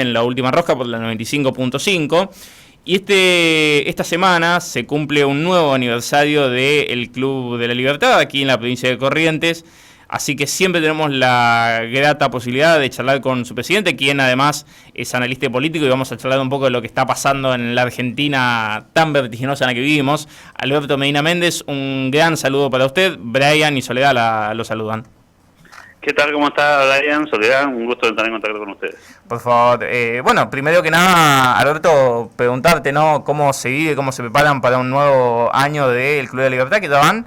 en la última rosca por la 95.5. Y esta semana se cumple un nuevo aniversario del Club de la Libertad aquí en la provincia de Corrientes. Así que siempre tenemos la grata posibilidad de charlar con su presidente, quien además es analista político, y vamos a charlar un poco de lo que está pasando en la Argentina tan vertiginosa en la que vivimos. Alberto Medina Méndez, un gran saludo para usted. Brian y Soledad lo saludan. ¿Qué tal? ¿Cómo está, Brian? Soledad, un gusto de estar en contacto con ustedes. Por favor, bueno, primero que nada, Alberto, preguntarte, ¿no? ¿Cómo se vive, cómo se preparan para un nuevo año del Club de la Libertad? Que ya van,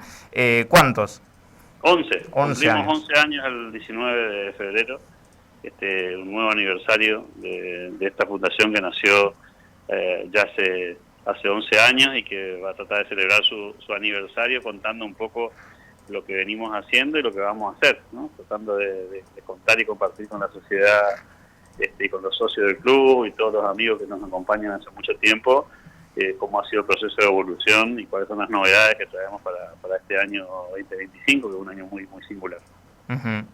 ¿cuántos? 11. 11 Cumplimos años. 11 años el 19 de febrero, un nuevo aniversario de esta fundación que nació ya hace 11 años y que va a tratar de celebrar su aniversario contando un poco lo que venimos haciendo y lo que vamos a hacer, ¿no? Tratando de contar y compartir con la sociedad y con los socios del club y todos los amigos que nos acompañan hace mucho tiempo, cómo ha sido el proceso de evolución y cuáles son las novedades que traemos para este año 2025, que es un año muy singular. Uh-huh.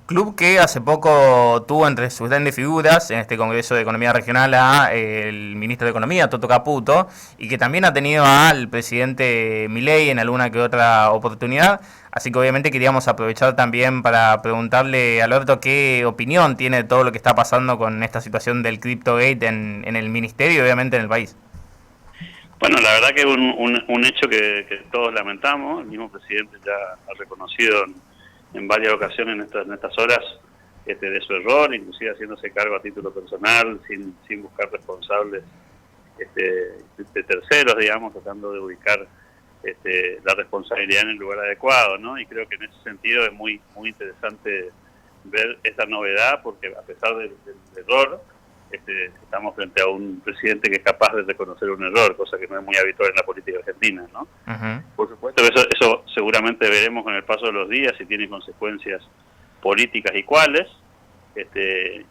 Club que hace poco tuvo entre sus grandes figuras en este Congreso de Economía Regional a el ministro de Economía, Toto Caputo, y que también ha tenido al presidente Milei en alguna que otra oportunidad. Así que obviamente queríamos aprovechar también para preguntarle a Alberto qué opinión tiene de todo lo que está pasando con esta situación del CryptoGate en el ministerio y obviamente en el país. Bueno, la verdad que es un hecho que todos lamentamos. El mismo presidente ya ha reconocido en varias ocasiones en estas horas de su error, inclusive haciéndose cargo a título personal, sin buscar responsables de terceros, digamos, tratando de ubicar la responsabilidad en el lugar adecuado, ¿no? Y creo que en ese sentido es muy interesante ver esta novedad, porque a pesar del error, estamos frente a un presidente que es capaz de reconocer un error, cosa que no es muy habitual en la política argentina, ¿no? Uh-huh. Por supuesto, eso seguramente veremos con el paso de los días si tiene consecuencias políticas y cuáles,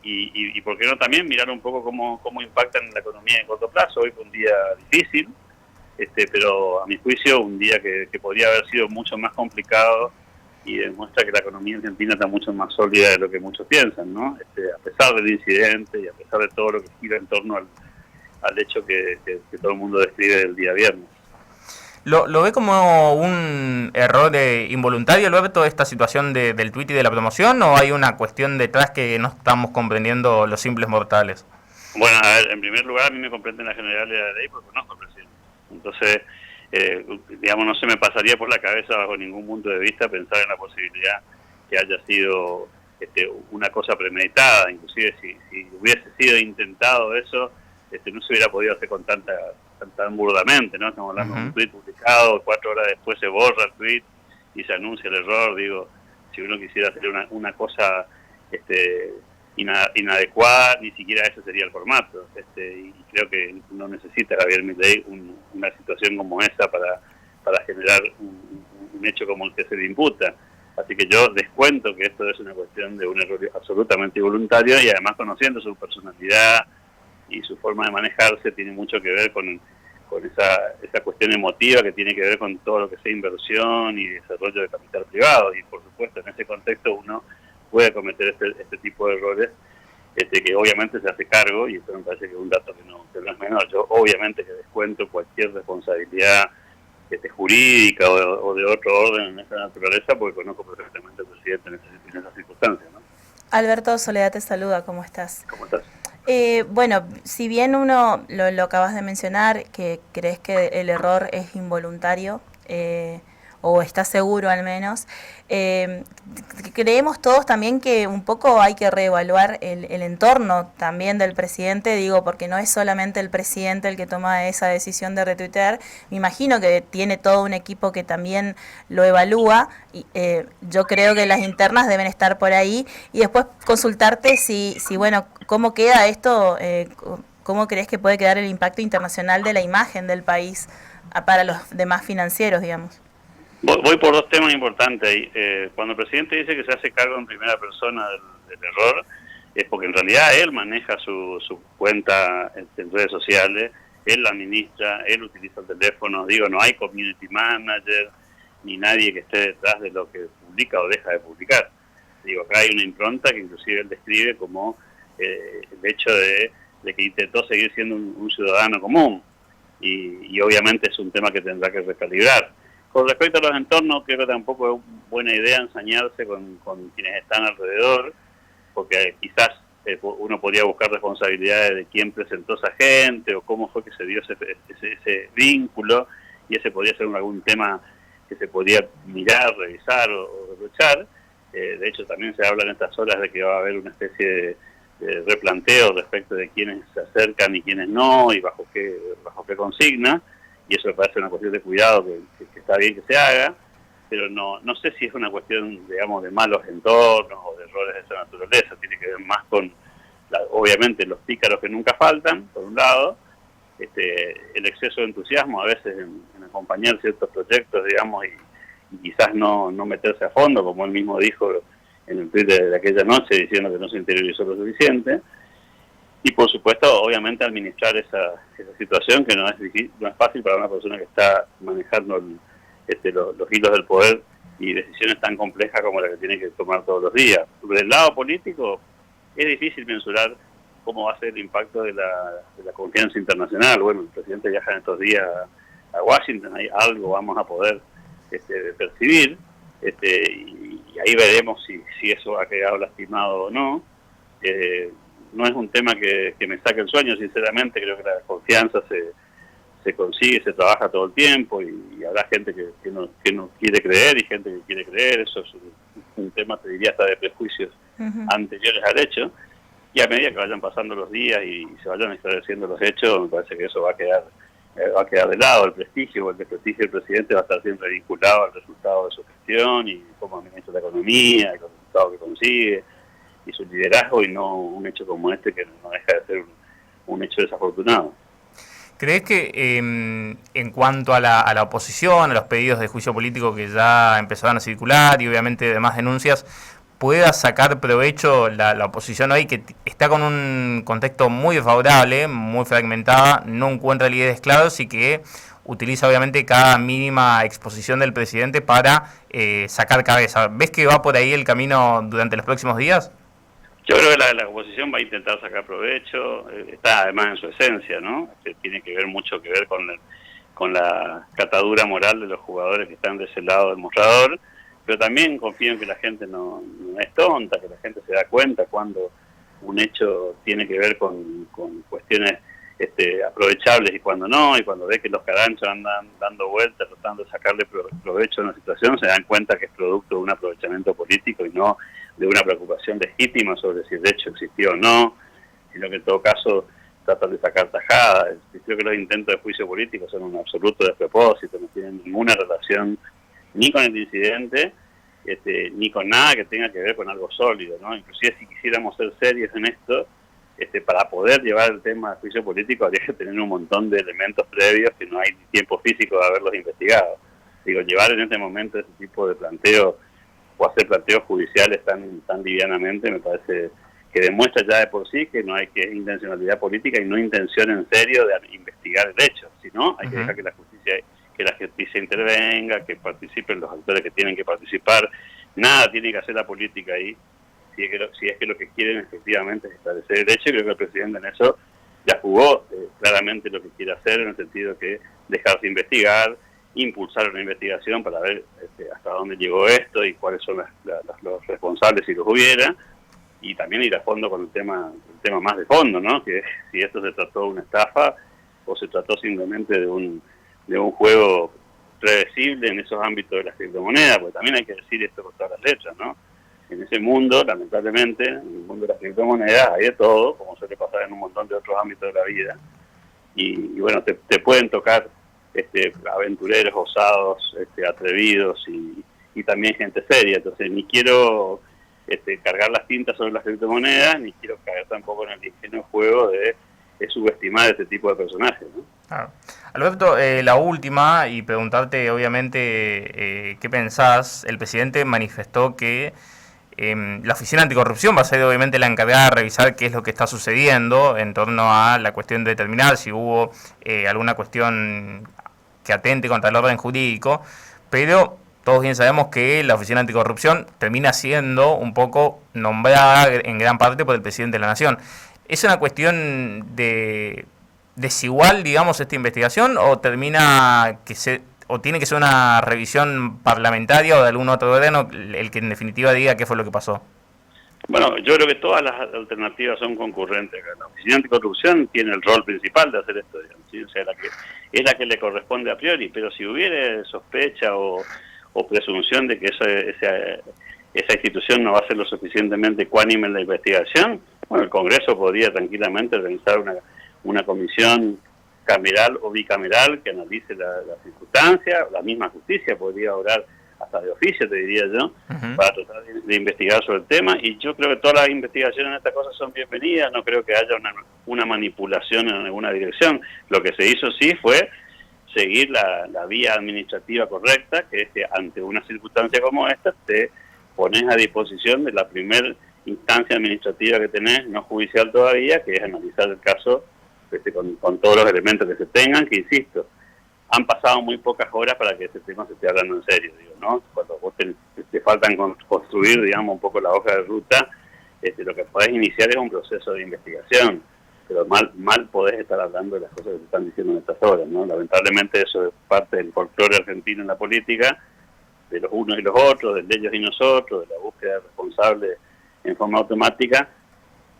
y por qué no también mirar un poco cómo impactan en la economía en corto plazo. Hoy fue un día difícil, pero a mi juicio un día que podría haber sido mucho más complicado y demuestra que la economía argentina está mucho más sólida de lo que muchos piensan, ¿no? A pesar del incidente y a pesar de todo lo que gira en torno al hecho que todo el mundo describe del día viernes. ¿Lo ve como un error involuntario, Alberto, esta situación del tuit y de la promoción, o hay una cuestión detrás que no estamos comprendiendo los simples mortales? Bueno, a ver, en primer lugar, a mí me comprenden la generalidad de la ley porque conozco al presidente. Entonces, digamos, no se me pasaría por la cabeza bajo ningún punto de vista pensar en la posibilidad que haya sido una cosa premeditada. Inclusive si hubiese sido intentado eso, no se hubiera podido hacer con tan burdamente, ¿no? Estamos hablando de un tweet publicado, 4 horas después se borra el tweet y se anuncia el error. Digo, si uno quisiera hacer una cosa inadecuada, ni siquiera ese sería el formato. Y creo que no necesita Javier Milei una situación como esa para generar un hecho como el que se le imputa. Así que yo descuento que esto es una cuestión de un error absolutamente involuntario, y además, conociendo su personalidad y su forma de manejarse, tiene mucho que ver con esa cuestión emotiva que tiene que ver con todo lo que sea inversión y desarrollo de capital privado. Y por supuesto, en ese contexto uno puede cometer este tipo de errores, que obviamente se hace cargo, y esto me parece que es un dato que no es menor. Yo obviamente que descuento cualquier responsabilidad jurídica o de otro orden en esta naturaleza, porque conozco perfectamente al presidente en esas circunstancias, ¿no? Alberto, Soledad te saluda, ¿cómo estás? ¿Cómo estás? Bueno, si bien uno lo acabas de mencionar, que crees que el error es involuntario, o estás seguro al menos, creemos todos también que un poco hay que reevaluar el entorno también del presidente, digo, porque no es solamente el presidente el que toma esa decisión de retuitear. Me imagino que tiene todo un equipo que también lo evalúa, y yo creo que las internas deben estar por ahí, y después consultarte si bueno, cómo queda esto, cómo crees que puede quedar el impacto internacional de la imagen del país para los demás financieros, digamos. Voy por dos temas importantes ahí. Cuando el presidente dice que se hace cargo en primera persona del error, es porque en realidad él maneja su cuenta en redes sociales, él la administra, él utiliza el teléfono. Digo, no hay community manager ni nadie que esté detrás de lo que publica o deja de publicar. Digo, acá hay una impronta que inclusive él describe como el hecho de que intentó seguir siendo un ciudadano común, y obviamente es un tema que tendrá que recalibrar. Con respecto a los entornos, creo que tampoco es buena idea ensañarse con quienes están alrededor, porque quizás uno podría buscar responsabilidades de quién presentó esa gente o cómo fue que se dio ese vínculo, y ese podría ser algún tema que se podría mirar, revisar o reprochar. De hecho, también se habla en estas horas de que va a haber una especie de replanteo respecto de quiénes se acercan y quiénes no, y bajo qué consigna, y eso me parece una cuestión de cuidado que está bien que se haga, pero no sé si es una cuestión, digamos, de malos entornos o de errores de esa naturaleza. Tiene que ver más con, obviamente, los pícaros que nunca faltan, por un lado, el exceso de entusiasmo a veces en acompañar ciertos proyectos, digamos, y quizás no meterse a fondo, como él mismo dijo en el tweet de aquella noche, diciendo que no se interiorizó lo suficiente. Y por supuesto, obviamente, administrar esa situación, que no es fácil para una persona que está manejando los hilos del poder y decisiones tan complejas como la que tiene que tomar todos los días. Del lado político, es difícil mensurar cómo va a ser el impacto de la confianza internacional. Bueno, el presidente viaja en estos días a Washington, ahí algo vamos a poder percibir, y ahí veremos si eso ha quedado lastimado o no. No es un tema que me saque el sueño, sinceramente. Creo que la confianza se consigue, se trabaja todo el tiempo, y habrá gente que no quiere creer y gente que quiere creer. Eso es un tema, te diría, hasta de prejuicios anteriores al hecho, y a medida que vayan pasando los días y se vayan esclareciendo los hechos, me parece que eso va a quedar de lado. El prestigio o el desprestigio del presidente va a estar siempre vinculado al resultado de su gestión y cómo administra la economía, el resultado que consigue y su liderazgo, y no un hecho como este, que no deja de ser un hecho desafortunado. ¿Crees que en cuanto a la oposición, a los pedidos de juicio político que ya empezaron a circular y obviamente demás denuncias, pueda sacar provecho la oposición hoy, que está con un contexto muy desfavorable, muy fragmentada, no encuentra líderes claros y que utiliza obviamente cada mínima exposición del presidente para sacar cabeza? ¿Ves que va por ahí el camino durante los próximos días? Yo creo que la oposición va a intentar sacar provecho, está además en su esencia, ¿no? Tiene que ver mucho con la catadura moral de los jugadores que están de ese lado del mostrador, pero también confío en que la gente no es tonta, que la gente se da cuenta cuando un hecho tiene que ver con cuestiones aprovechables y cuando no, y cuando ve que los caranchos andan dando vueltas tratando de sacarle provecho a una situación, se dan cuenta que es producto de un aprovechamiento político y no de una preocupación legítima sobre si el hecho existió o no, sino que en todo caso tratan de sacar tajadas. Creo que los intentos de juicio político son un absoluto despropósito, no tienen ninguna relación ni con el incidente, ni con nada que tenga que ver con algo sólido, ¿no? Inclusive si quisiéramos ser serios en esto, para poder llevar el tema de juicio político habría que tener un montón de elementos previos que no hay tiempo físico de haberlos investigado. Digo, llevar en este momento ese tipo de planteo o hacer planteos judiciales tan livianamente, me parece que demuestra ya de por sí que no hay intencionalidad política y no intención en serio de investigar el hecho, sino hay que dejar que la justicia intervenga, que participen los actores que tienen que participar. Nada tiene que hacer la política ahí, si es que lo que quieren efectivamente es establecer el hecho. Creo que el presidente en eso ya jugó claramente lo que quiere hacer, en el sentido que dejarse investigar, impulsar una investigación para ver hasta dónde llegó esto y cuáles son los responsables, si los hubiera, y también ir a fondo con el tema más de fondo, ¿no? Que si esto se trató de una estafa o se trató simplemente de un juego predecible en esos ámbitos de las criptomonedas, porque también hay que decir esto con todas las letras, ¿no? En ese mundo, lamentablemente, en el mundo de las criptomonedas hay de todo, como suele pasar en un montón de otros ámbitos de la vida, y bueno, te pueden tocar aventureros, osados, atrevidos y también gente seria. Entonces ni quiero cargar las tintas sobre las criptomonedas, ni quiero caer tampoco en el ingenuo juego de subestimar este tipo de personajes, ¿no? Ah. Alberto, la última, y preguntarte obviamente qué pensás. El presidente manifestó que la Oficina Anticorrupción va a ser obviamente la encargada de revisar qué es lo que está sucediendo en torno a la cuestión de determinar si hubo alguna cuestión que atente contra el orden jurídico, pero todos bien sabemos que la Oficina Anticorrupción termina siendo un poco nombrada en gran parte por el presidente de la Nación. ¿Es una cuestión de desigual, digamos, esta investigación, o o tiene que ser una revisión parlamentaria o de algún otro órgano el que en definitiva diga qué fue lo que pasó? Bueno, yo creo que todas las alternativas son concurrentes. La Oficina Anticorrupción tiene el rol principal de hacer esto, digamos, ¿sí? O sea, es la que le corresponde a priori, pero si hubiera sospecha o presunción de que esa institución no va a ser lo suficientemente ecuánime en la investigación, bueno, el Congreso podría tranquilamente organizar una comisión cameral o bicameral que analice las circunstancias. La misma justicia podría obrar hasta de oficio, te diría yo, para tratar de investigar sobre el tema, y yo creo que todas las investigaciones en estas cosas son bienvenidas. No creo que haya una manipulación en alguna dirección. Lo que se hizo sí fue seguir la vía administrativa correcta, que es que ante una circunstancia como esta te pones a disposición de la primera instancia administrativa que tenés, no judicial todavía, que es analizar el caso con todos los elementos que se tengan, que insisto, han pasado muy pocas horas para que ese tema se esté hablando en serio, digo, ¿no? Cuando vos te faltan construir, digamos, un poco la hoja de ruta, lo que podés iniciar es un proceso de investigación, pero mal podés estar hablando de las cosas que se están diciendo en estas horas, ¿no? Lamentablemente eso es parte del folclore argentino en la política, de los unos y los otros, de ellos y nosotros, de la búsqueda responsable en forma automática.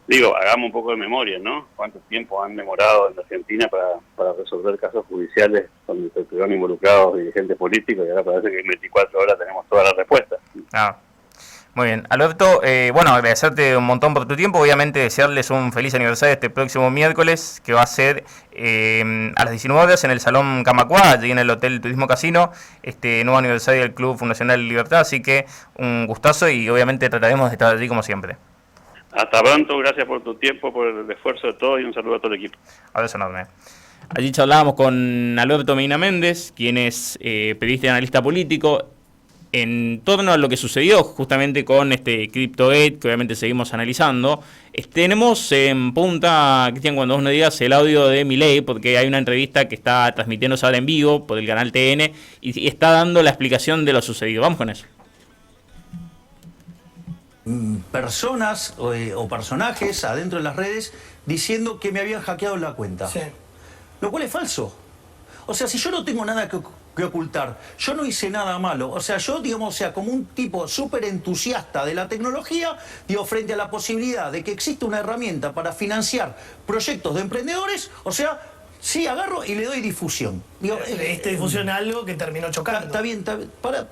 Digo, hagamos un poco de memoria, ¿no? ¿Cuánto tiempo han demorado en la Argentina para resolver casos judiciales donde se estuvieron involucrados dirigentes políticos, y ahora parece que en 24 horas tenemos todas las respuestas? Muy bien. Alberto, bueno, agradecerte un montón por tu tiempo. Obviamente desearles un feliz aniversario este próximo miércoles, que va a ser a las 19 horas en el Salón Camacuá, allí en el Hotel Turismo Casino, este nuevo aniversario del Club Fundacional Libertad. Así que un gustazo y obviamente trataremos de estar allí como siempre. Hasta pronto, gracias por tu tiempo, por el esfuerzo de todos, y un saludo a todo el equipo. Abrazo enorme. Allí charlábamos con Alberto Medina Méndez, quien es periodista y analista político, en torno a lo que sucedió justamente con este CryptoGate, que obviamente seguimos analizando. Tenemos en punta, Cristian, cuando vos nos digas el audio de Milei, porque hay una entrevista que está transmitiéndose ahora en vivo por el canal TN y está dando la explicación de lo sucedido. Vamos con eso. Personas o personajes adentro de las redes diciendo que me habían hackeado la cuenta. Sí. Lo cual es falso. O sea, si yo no tengo nada que ocultar, yo no hice nada malo. O sea, yo, digamos, o sea, como un tipo súper entusiasta de la tecnología, digo, frente a la posibilidad de que exista una herramienta para financiar proyectos de emprendedores, o sea, sí, agarro y le doy difusión. Digo, Le diste difusión a algo que terminó chocando. Está bien. Pará,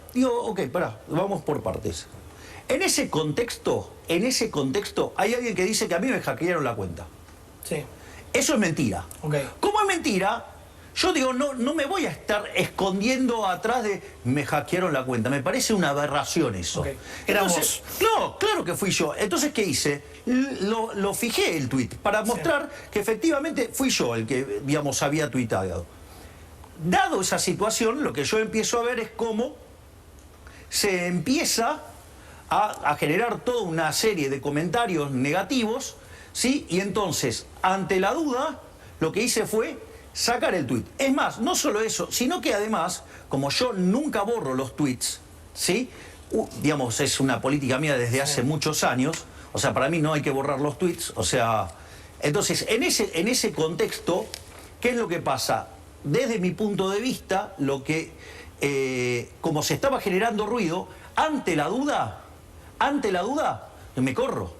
vamos por partes. En ese contexto, hay alguien que dice que a mí me hackearon la cuenta. Sí. Eso es mentira. Okay. ¿Cómo es mentira? Yo digo, no me voy a estar escondiendo atrás de me hackearon la cuenta. Me parece una aberración eso. Okay. Era vos. No, claro que fui yo. Entonces, ¿qué hice? Lo fijé el tuit para mostrar que efectivamente fui yo el que, digamos, había tuitado. Dado esa situación, lo que yo empiezo a ver es cómo se empieza a generar toda una serie de comentarios negativos, ¿sí? Y entonces, ante la duda, lo que hice fue sacar el tuit. Es más, no solo eso, sino que además, como yo nunca borro los tuits, ¿sí? Digamos, es una política mía desde hace muchos años, o sea, para mí no hay que borrar los tuits, o sea... Entonces, en ese contexto, ¿qué es lo que pasa? Desde mi punto de vista, lo que, como se estaba generando ruido, ante la duda, me corro.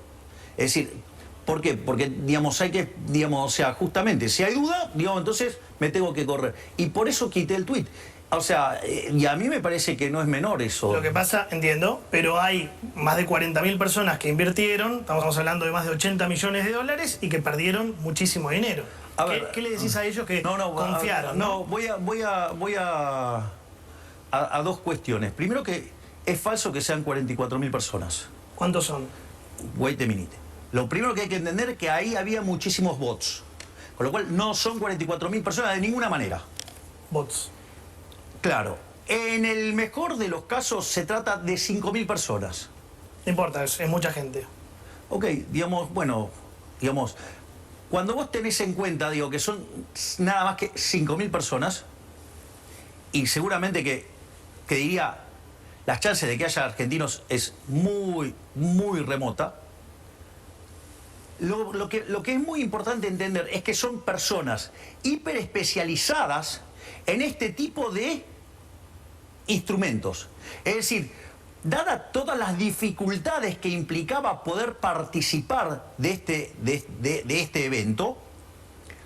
Es decir, ¿por qué? Porque, digamos, hay que, digamos, o sea, justamente, si hay duda, digamos, entonces me tengo que correr. Y por eso quité el tuit. O sea, y a mí me parece que no es menor eso. Lo que pasa, entiendo, pero hay más de 40.000 personas que invirtieron, estamos hablando de más de 80 millones de dólares, y que perdieron muchísimo dinero. ¿Qué le decís a ellos que confiaron? Voy a dos cuestiones. Primero, que es falso que sean 44.000 personas. ¿Cuántos son? Wait a minute. Lo primero que hay que entender es que ahí había muchísimos bots. Con lo cual no son 44.000 personas de ninguna manera. Bots. Claro. En el mejor de los casos se trata de 5.000 personas. No importa, es mucha gente. Ok, digamos, cuando vos tenés en cuenta, digo, que son nada más que 5.000 personas, y seguramente que diría las chances de que haya argentinos es muy, muy remota. Lo que es muy importante entender es que son personas hiperespecializadas en este tipo de instrumentos. Es decir, dadas todas las dificultades que implicaba poder participar de este evento,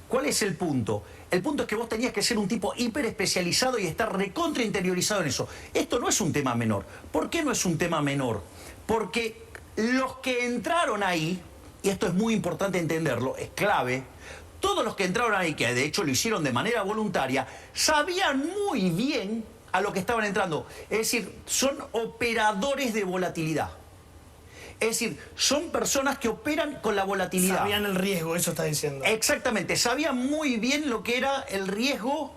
¿cuál es el punto? El punto es que vos tenías que ser un tipo hiperespecializado y estar recontra interiorizado en eso. Esto no es un tema menor. ¿Por qué no es un tema menor? Porque los que entraron ahí, y esto es muy importante entenderlo, es clave, todos los que entraron ahí, que de hecho lo hicieron de manera voluntaria, sabían muy bien a lo que estaban entrando. Es decir, son operadores de volatilidad. Es decir, son personas que operan con la volatilidad. Sabían el riesgo, eso está diciendo. Exactamente, sabían muy bien lo que era el riesgo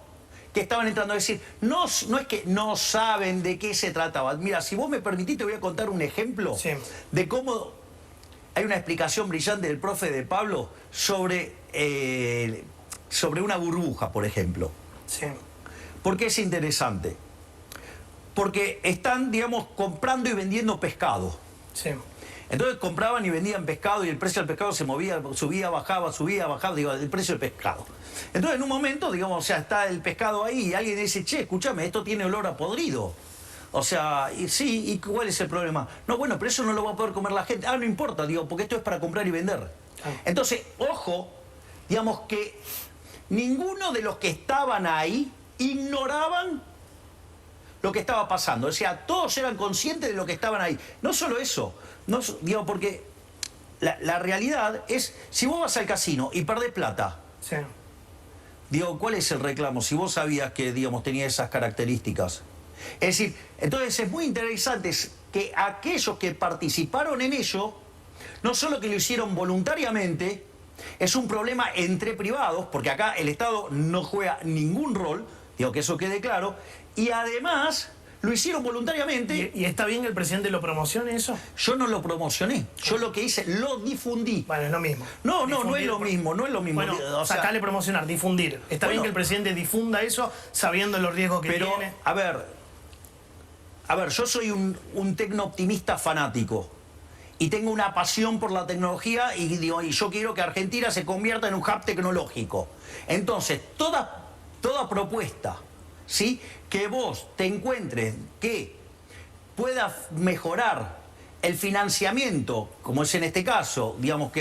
que estaban entrando. Es decir, no es que no saben de qué se trataba. Mira, si vos me permitís, te voy a contar un ejemplo de cómo hay una explicación brillante del profe de Pablo sobre una burbuja, por ejemplo. Sí. ¿Por qué es interesante? Porque están, digamos, comprando y vendiendo pescado. Sí. Entonces compraban y vendían pescado y el precio del pescado se movía, subía, bajaba, digo, el precio del pescado. Entonces en un momento, digamos, o sea, está el pescado ahí y alguien dice, che, escúchame, esto tiene olor a podrido. O sea, y sí, ¿y cuál es el problema? No, bueno, pero eso no lo va a poder comer la gente. Ah, no importa, digo, porque esto es para comprar y vender. Entonces, ojo, digamos que ninguno de los que estaban ahí ignoraban lo que estaba pasando. O sea, todos eran conscientes de lo que estaban ahí. No solo eso, no, digo, porque la realidad es, si vos vas al casino y perdés plata, sí. Digo, ¿cuál es el reclamo? Si vos sabías que, digamos, tenía esas características. Es decir, entonces es muy interesante que aquellos que participaron en ello, no solo que lo hicieron voluntariamente, es un problema entre privados, porque acá el Estado no juega ningún rol, digo que eso quede claro, y además lo hicieron voluntariamente. ¿Y está bien que el presidente lo promocione eso? Yo no lo promocioné, yo lo que hice, lo difundí. Bueno, es lo mismo. No es lo mismo, no es lo mismo. Bueno, o sea, sacale promocionar, difundir. Está bien que el presidente difunda eso sabiendo los riesgos que tiene. Pero, a ver, yo soy un tecno-optimista fanático y tengo una pasión por la tecnología y yo quiero que Argentina se convierta en un hub tecnológico. Entonces, toda propuesta, ¿sí?, que vos te encuentres que pueda mejorar el financiamiento, como es en este caso, digamos,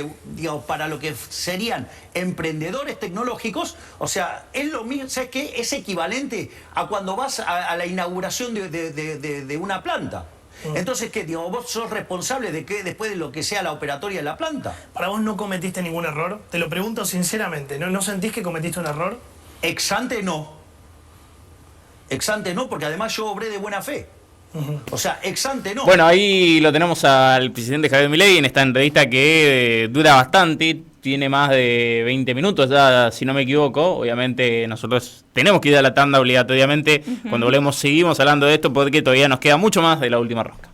para lo que serían emprendedores tecnológicos, o sea, es lo mismo, ¿sabes qué? Es equivalente a cuando vas a la inauguración de una planta. Entonces, ¿qué? Digo, vos sos responsable de que después de lo que sea la operatoria de la planta. ¿Para vos no cometiste ningún error? Te lo pregunto sinceramente, ¿no sentís que cometiste un error? Ex ante no. Ex ante no, porque además yo obré de buena fe. O sea, ex ante no. Bueno, ahí lo tenemos al presidente Javier Milei en esta entrevista que dura bastante, tiene más de 20 minutos ya, si no me equivoco. Obviamente nosotros tenemos que ir a la tanda obligatoriamente. Cuando volvemos seguimos hablando de esto porque todavía nos queda mucho más de La Última Rosca.